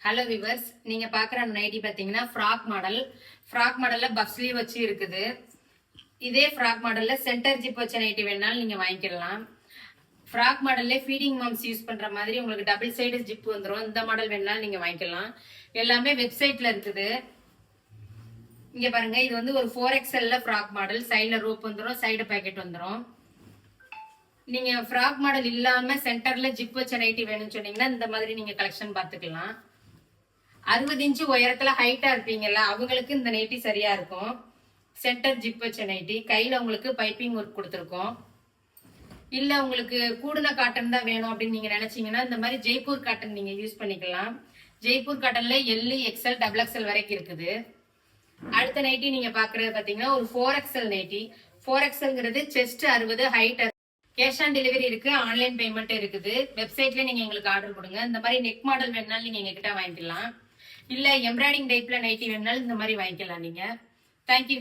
Hello viewers, நீங்க பாக்குற nightie பாத்தீங்கன்னா ஃப்ராக் மாடல்ல பஃப் ஸ்லீவ் வச்சு இருக்குது. இதே ஃப்ராக் மாடல்ல சென்டர் ஜிப் வச்ச நைட்டி வேணாலும் நீங்க வாங்கிக்கலாம். ஃப்ராக் மாடல்ல ஃபீடிங் மாம்ஸ் யூஸ் பண்ற மாதிரி உங்களுக்கு டபுள் சைடு ஜிப் வந்துடும். இந்த மாடல் வேணாலும் நீங்க வாங்கிக்கலாம். எல்லாமே வெப்சைட்ல இருக்குது. இங்க பாருங்க, இது வந்து ஒரு 4XL ஃப்ராக் மாடல். சைடுல ரோப் வந்துடும், சைடு பாக்கெட் வந்துடும். நீங்க ஃப்ராக் மாடல் இல்லாம சென்டர்ல ஜிப் வச்ச நைட்டி வேணும்னு சொன்னீங்கன்னா இந்த மாதிரி நீங்க கலெக்ஷன் பாத்துக்கலாம். 60 இன்ச்சு உயரத்துல ஹைட்டா இருப்பீங்கல்ல, அவங்களுக்கு இந்த நைட்டி சரியா இருக்கும். சென்டர் ஜிப் வச்ச நைட்டி. கையில உங்களுக்கு பைப்பிங் ஒர்க் கொடுத்துருக்கோம். இல்ல உங்களுக்கு கூடுன காட்டன் தான் வேணும் அப்படின்னு நீங்க நினைச்சீங்கன்னா இந்த மாதிரி ஜெய்ப்பூர் காட்டன் நீங்க யூஸ் பண்ணிக்கலாம். ஜெய்ப்பூர் காட்டன்ல L, XL, XXL வரைக்கும் இருக்குது. அடுத்த நைட்டி நீங்க பாக்குறது பாத்தீங்கன்னா ஒரு 4XL நைட்டி. 4XLங்கிறது chest 60, height. Cash on delivery இருக்கு, ஆன்லைன் பேமெண்ட் இருக்குது. வெப்சைட்ல நீங்க எங்களுக்கு ஆர்டர் கொடுங்க. இந்த மாதிரி நெக் மாடல் வேணாலும் நீங்க எங்ககிட்ட வாங்கிக்கலாம். இல்ல எம்ப்ராய்டிங் டைப்ல நைட்டி வேணாலும் இந்த மாதிரி வாங்கிக்கலாம் நீங்க. தேங்க்யூ.